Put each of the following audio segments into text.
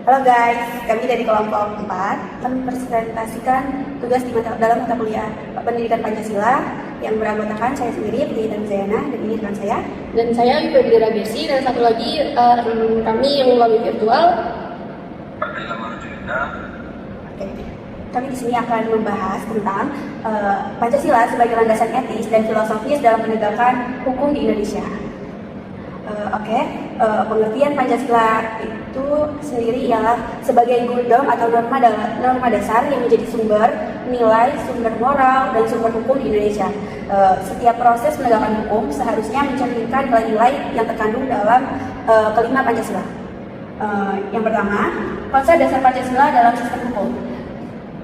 Halo guys, kami dari kelompok 4 mempresentasikan tugas dalam mata kuliah Pendidikan Pancasila yang beranggotakan saya sendiri, Putri Tanzayana, dan ini rekan saya. Dan saya Febri Gesi, dan satu lagi rekan kami yang melalui virtual. Kami di sini akan membahas tentang Pancasila sebagai landasan etis dan filosofis dalam penegakan hukum di Indonesia. Pengertian Pancasila itu sendiri ialah sebagai gundam atau norma dasar yang menjadi sumber nilai, sumber moral, dan sumber hukum di Indonesia. Setiap proses penegakan hukum seharusnya mencerminkan nilai-nilai yang terkandung dalam kelima Pancasila. Yang pertama, konsep dasar Pancasila dalam sistem hukum.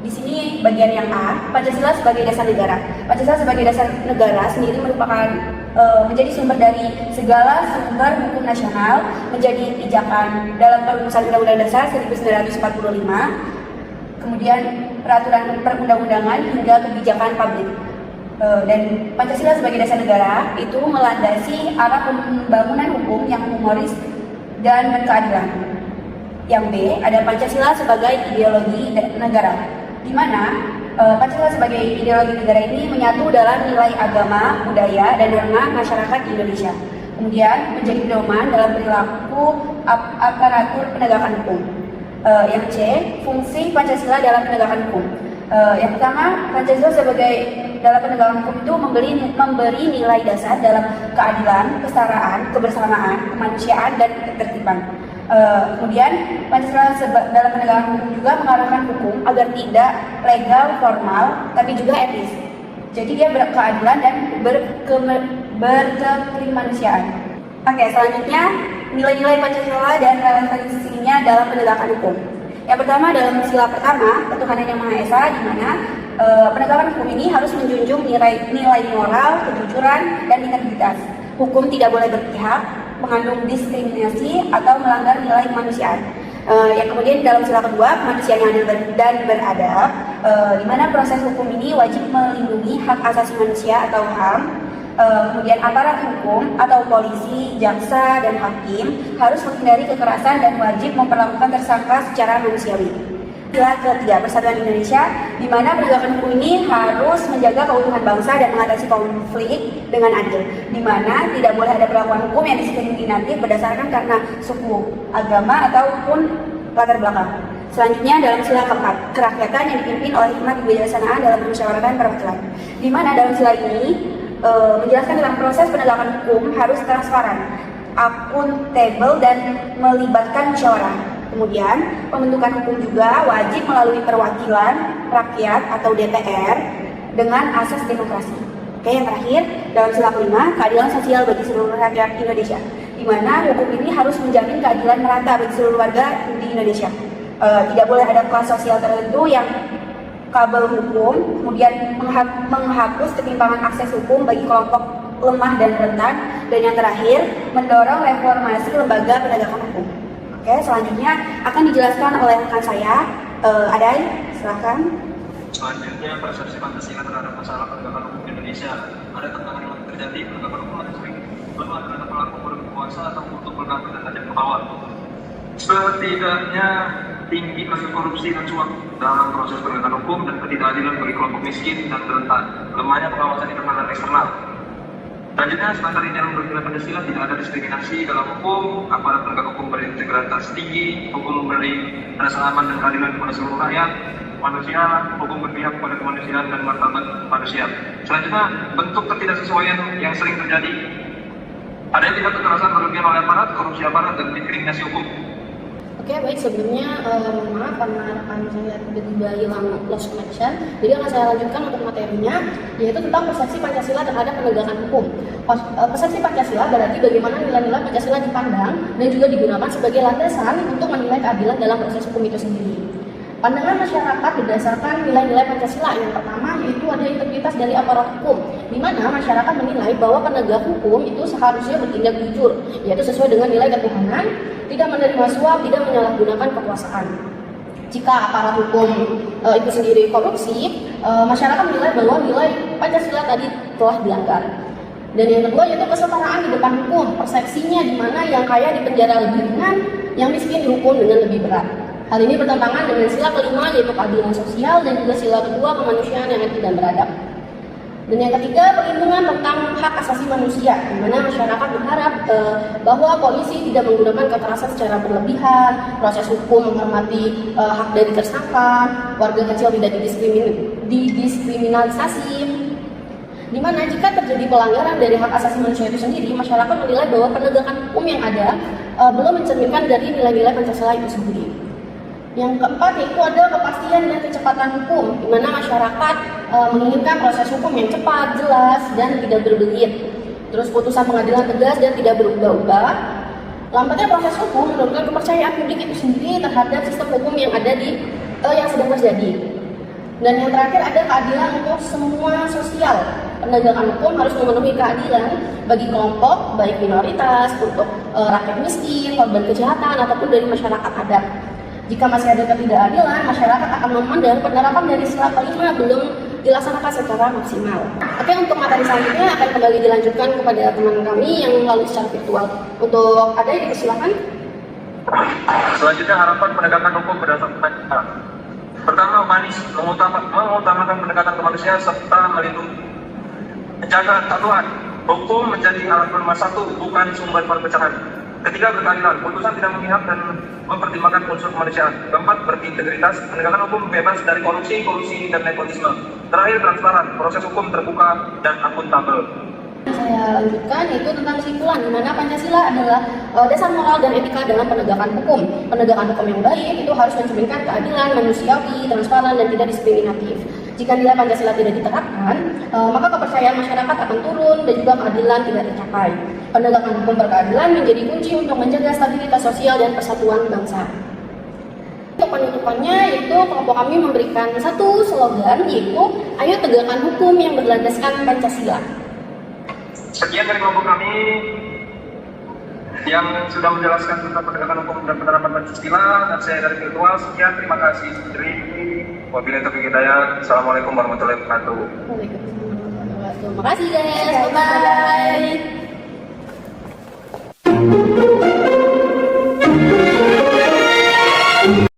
Di sini bagian yang A, Pancasila sebagai dasar negara. Pancasila sebagai dasar negara sendiri merupakan menjadi sumber dari segala sumber hukum nasional, menjadi pijakan dalam perumusan Undang-Undang Dasar 1945, kemudian peraturan perundang-undangan hingga kebijakan publik. Dan Pancasila sebagai dasar negara itu melandasi arah pembangunan hukum yang humoris dan berkeadilan. Yang B, ada Pancasila sebagai ideologi negara, di mana Pancasila sebagai ideologi negara ini menyatu dalam nilai agama, budaya, dan norma masyarakat di Indonesia. Kemudian menjadi pedoman dalam perilaku aparatur penegakan hukum. Yang C, fungsi Pancasila dalam penegakan hukum. Yang pertama, Pancasila sebagai dalam penegakan hukum itu memberi nilai dasar dalam keadilan, kesetaraan, kebersamaan, kemanusiaan, dan ketertiban. Kemudian Pancasila dalam penegakan hukum juga mengarahkan hukum agar tidak legal formal tapi juga etis. Jadi dia berkeadilan dan berkemanusiaan. Selanjutnya nilai-nilai Pancasila dan relevansinya dalam penegakan hukum. Yang pertama dalam sila pertama, ketuhanan yang Maha Esa, di mana penegakan hukum ini harus menjunjung nilai moral, kejujuran, dan integritas. Hukum tidak boleh berpihak, mengandung diskriminasi atau melanggar nilai kemanusiaan. Yang kemudian dalam sila kedua, kemanusiaan yang adil dan beradab, di mana proses hukum ini wajib melindungi hak asasi manusia atau HAM. Kemudian aparat hukum atau polisi, jaksa, dan hakim harus menghindari kekerasan dan wajib memperlakukan tersangka secara manusiawi. Sila ketiga, persatuan Indonesia, di mana penegakan hukum ini harus menjaga keutuhan bangsa dan mengatasi konflik dengan adil, di mana tidak boleh ada perlakuan hukum yang diskriminatif berdasarkan karena suku, agama, ataupun latar belakang. Selanjutnya dalam sila keempat, kerakyatan yang dipimpin oleh hikmat kebijaksanaan dalam permusyawaratan perwakilan, di mana dalam sila ini menjelaskan tentang proses penegakan hukum harus transparan, akuntabel, dan melibatkan musyawarah. Kemudian, pembentukan hukum juga wajib melalui perwakilan rakyat atau DPR dengan asas demokrasi. Yang terakhir, dalam sila kelima, keadilan sosial bagi seluruh rakyat Indonesia, di mana hukum ini harus menjamin keadilan merata bagi seluruh warga di Indonesia. Tidak boleh ada kelas sosial tertentu yang kabel hukum, kemudian menghapus ketimpangan akses hukum bagi kelompok lemah dan rentan, dan yang terakhir, mendorong reformasi lembaga penegakan hukum. Selanjutnya akan dijelaskan oleh rekan saya, Adai, silahkan. Selanjutnya, persepsi Pancasila terhadap masalah penegakan hukum di Indonesia. Ada tantangan yang terjadi, penegakan hukum ada sering lemah terhadap pelaku berkuasa atau untuk berlaku dan tajam ke bawah. Setidaknya tinggi kasus korupsi dan suap dalam proses penegakan hukum dan ketidakadilan bagi kelompok miskin dan rentan. Lemahnya pengawasan internal dan eksternal. Selanjutnya, standar dalam bernilai Pancasila tidak ada diskriminasi dalam hukum, aparat penegak hukum berintegritas tinggi, hukum memberi rasa aman dan keadilan kepada seluruh rakyat, manusia, hukum berpihak pada kemanusiaan dan martabat manusia. Selanjutnya, bentuk ketidaksesuaian yang sering terjadi. Ada yang tidak kekerasan berlebihan oleh aparat, korupsi aparat, dan diskriminasi hukum. Baik, sebelumnya maaf karena rekan saya tiba-tiba hilang lost connection. Jadi akan saya lanjutkan untuk materinya, yaitu tentang persepsi Pancasila terhadap penegakan hukum. Persepsi Pancasila berarti bagaimana nilai-nilai Pancasila dipandang dan juga digunakan sebagai landasan untuk menilai keadilan dalam proses hukum itu sendiri. Pandangan masyarakat berdasarkan nilai-nilai Pancasila. Yang pertama yaitu ada integritas dari aparat hukum, di mana masyarakat menilai bahwa penegak hukum itu seharusnya bertindak jujur, yaitu sesuai dengan nilai ketuhanan, tidak menerima suap, tidak menyalahgunakan kekuasaan. Jika aparat hukum itu sendiri korupsi, masyarakat menilai bahwa nilai Pancasila tadi telah dilanggar. Dan yang kedua yaitu kesetaraan di depan hukum. Persepsinya di mana yang kaya dipenjara lebih ringan, yang miskin dihukum dengan lebih berat. Hal ini bertentangan dengan sila kelima yaitu keadilan sosial dan juga sila kedua kemanusiaan yang adil dan beradab. Dan yang ketiga, perlindungan tentang hak asasi manusia, di mana masyarakat berharap bahwa polisi tidak menggunakan kekerasan secara berlebihan, proses hukum menghormati hak dari tersangka, warga kecil tidak didiskriminalisasi, di mana jika terjadi pelanggaran dari hak asasi manusia itu sendiri, masyarakat menilai bahwa penegakan hukum yang ada belum mencerminkan dari nilai-nilai Pancasila itu sendiri. Yang keempat yaitu ada kepastian dan kecepatan hukum, di mana masyarakat menginginkan proses hukum yang cepat, jelas, dan tidak berbelit. Terus putusan pengadilan tegas dan tidak berubah-ubah. Lambatnya proses hukum menurunkan kepercayaan publik itu sendiri terhadap sistem hukum yang ada di yang sedang terjadi. Dan yang terakhir ada keadilan untuk semua sosial. Penegakan hukum harus memenuhi keadilan bagi kelompok, baik minoritas, untuk rakyat miskin, korban kejahatan, ataupun dari masyarakat adat. Jika masih ada ketidakadilan, masyarakat akan memandang penerapan dari sila kelima belum dilaksanakan secara maksimal. Oke, untuk materi selanjutnya akan kembali dilanjutkan kepada teman kami yang melalui secara virtual. Untuk ada yang dipersilakan. Selanjutnya harapan penegakan hukum berdasarkan Pancasila. Pertama, humanis, mengutamakan pendekatan kemanusiaan serta melindungi, menjaga kesatuan. Hukum menjadi alat nomor satu, bukan sumber perpecahan. Ketiga, berkeadilan, putusan tidak memihak dan mempertimbangkan unsur kemanusiaan. Keempat, berintegritas, penegakan hukum bebas dari korupsi, kolusi, dan nepotisme. Terakhir, transparan, proses hukum terbuka dan akuntabel. Saya lanjutkan yaitu tentang kesimpulan, di mana Pancasila adalah dasar moral dan etika dalam penegakan hukum. Penegakan hukum yang baik itu harus mencerminkan keadilan, manusiawi, transparan, dan tidak diskriminatif. Jika nilai Pancasila tidak diterapkan, maka kepercayaan masyarakat akan turun dan juga keadilan tidak tercapai. Penegakan hukum berkeadilan menjadi kunci untuk menjaga stabilitas sosial dan persatuan bangsa. Untuk penutupannya, yaitu kelompok kami memberikan satu slogan, yaitu ayo tegakkan hukum yang berlandaskan Pancasila. Sekian dari kelompok kami yang sudah menjelaskan tentang penegakan hukum dan penerapan Pancasila, dan saya dari virtual. Sekian, terima kasih. Wabillahi taufiq hidayah. Assalamualaikum warahmatullahi wabarakatuh. Waalaikumsalam warahmatullahi wabarakatuh. Terima kasih guys. Bye bye.